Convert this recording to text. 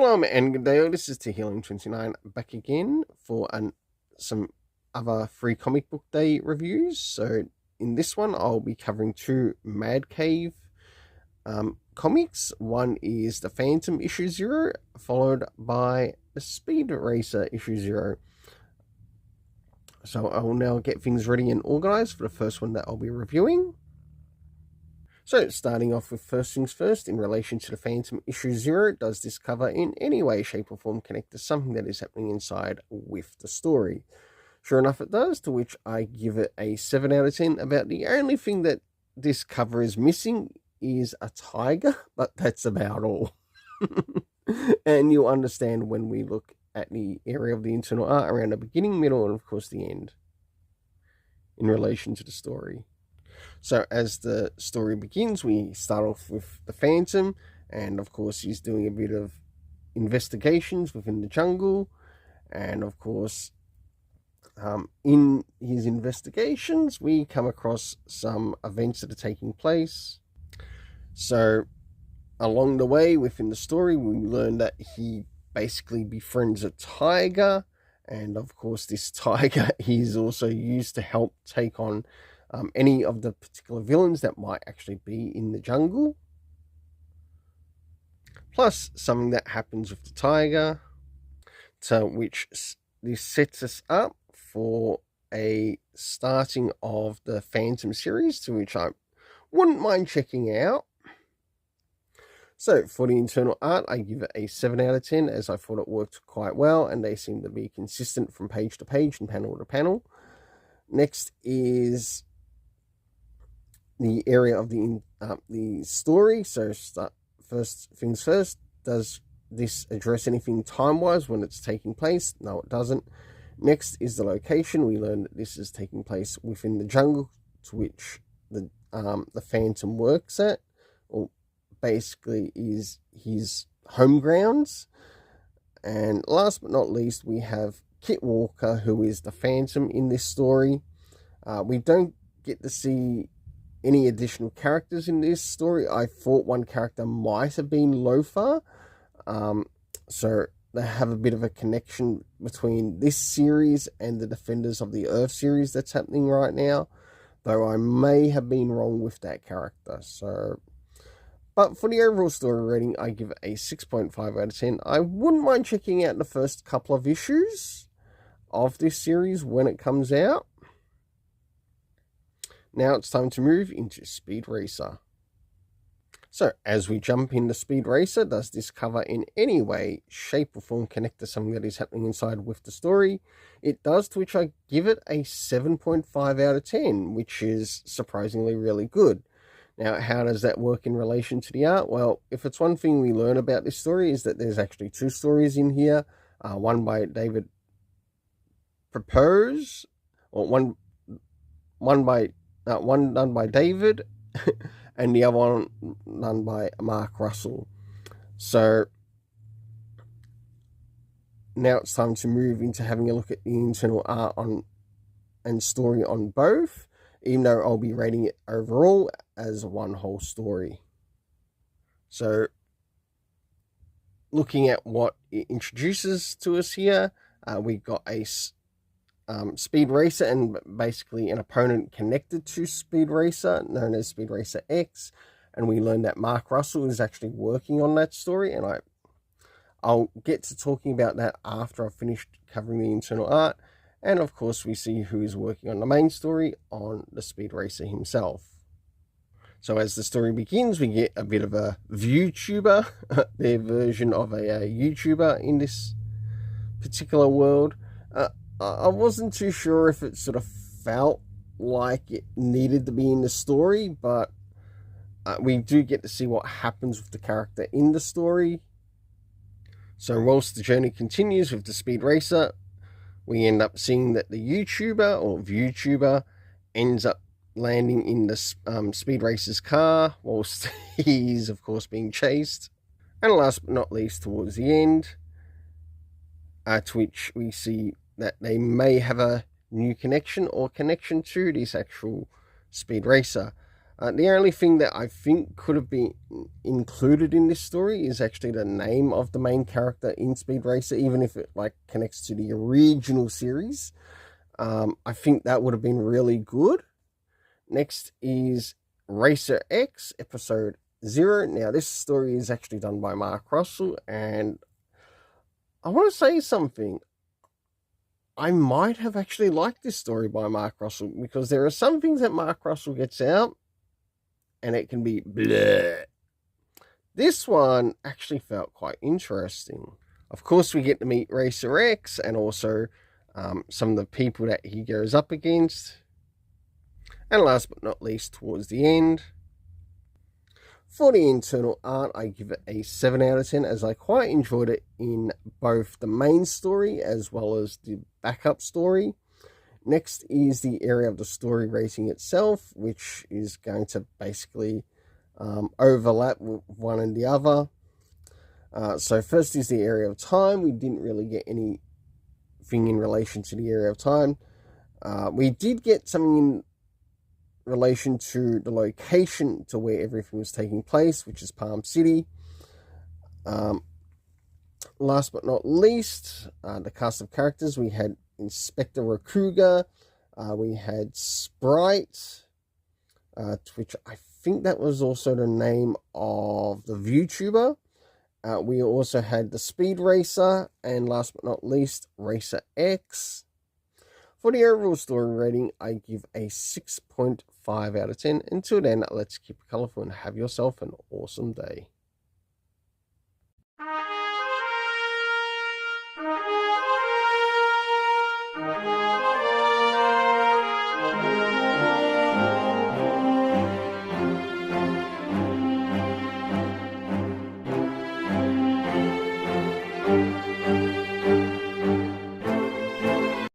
Shalom and good day. This is Tehillim29 back again for some other free comic book day reviews. So in this one, I'll be covering two Mad Cave comics. One is the Phantom issue 0, followed by the Speed Racer issue 0. So I will now get things ready and organized for the first one that I'll be reviewing. So, starting off with first things first, in relation to the Phantom issue 0, does this cover in any way, shape or form connect to something that is happening inside with the story? Sure enough it does, to which I give it a 7 out of 10. About the only thing that this cover is missing is a tiger, but that's about all. And you'll understand when we look at the area of the internal art around the beginning, middle, and of course the end in relation to the story. So as the story begins, we start off with the Phantom, and of course he's doing a bit of investigations within the jungle, and of course in his investigations we come across some events that are taking place. So along the way within the story, we learn that he basically befriends a tiger, and of course this tiger is also used to help take on any of the particular villains that might actually be in the jungle. Plus something that happens with the tiger, to which this sets us up for a starting of the Phantom series, to which I wouldn't mind checking out. So for the internal art, I give it a 7 out of 10, as I thought it worked quite well, and they seem to be consistent from page to page and panel to panel. Next is the area of the story. So first things first, does this address anything time-wise when it's taking place? No, it doesn't. Next is the location. We learn that this is taking place within the jungle, to which the Phantom works at, or basically is his home grounds. And last but not least, we have Kit Walker, who is the Phantom in this story. We don't get to see any additional characters in this story. I thought one character might have been Lothar, so they have a bit of a connection between this series and the Defenders of the Earth series that's happening right now, though I may have been wrong with that character. So, but for the overall story rating, I give it a 6.5 out of 10. I wouldn't mind checking out the first couple of issues of this series when it comes out. Now it's time to move into Speed Racer. So as we jump into Speed Racer, does this cover in any way, shape or form connect to something that is happening inside with the story? It does, to which I give it a 7.5 out of 10, which is surprisingly really good. Now, how does that work in relation to the art? Well, if it's one thing we learn about this story, is that there's actually two stories in here. One by David Propose, or one done by David, and the other one done by Mark Russell. So now it's time to move into having a look at the internal art and story on both, even though I'll be rating it overall as one whole story. So looking at what it introduces to us here, we've got a Speed Racer, and basically an opponent connected to Speed Racer known as Speed Racer X, and we learn that Mark Russell is actually working on that story, and I'll get to talking about that after I've finished covering the internal art. And of course we see who is working on the main story on the Speed Racer himself. So as the story begins, we get a bit of a ViewTuber, their version of a YouTuber in this particular world. I wasn't too sure if it sort of felt like it needed to be in the story, but we do get to see what happens with the character in the story. So whilst the journey continues with the Speed Racer, we end up seeing that the YouTuber or ViewTuber ends up landing in the Speed Racer's car, whilst he's of course being chased. And last but not least, towards the end, to which we see that they may have a new connection or connection to this actual Speed Racer. The only thing that I think could have been included in this story is actually the name of the main character in Speed Racer, even if it like connects to the original series. I think that would have been really good. Next is Racer X, episode 0. Now, this story is actually done by Mark Russell, and I want to say something. I might have actually liked this story by Mark Russell, because there are some things that Mark Russell gets out and it can be bleh. This one actually felt quite interesting. Of course, we get to meet Racer X and also some of the people that he goes up against. And last but not least, towards the end, for the internal art, I give it a 7 out of 10, as I quite enjoyed it in both the main story as well as the backup story. Next is the area of the story rating itself, which is going to basically overlap with one and the other. So first is the area of time. We didn't really get anything in relation to the area of time. We did get something in relation to the location to where everything was taking place, which is Palm City. Last but not least, the cast of characters. We had Inspector Rakuga, we had Sprite, which I think that was also the name of the VTuber. We also had the Speed Racer, and last but not least, Racer X. For the overall story rating, I give a 6.5 out of 10. Until then, let's keep it colorful and have yourself an awesome day.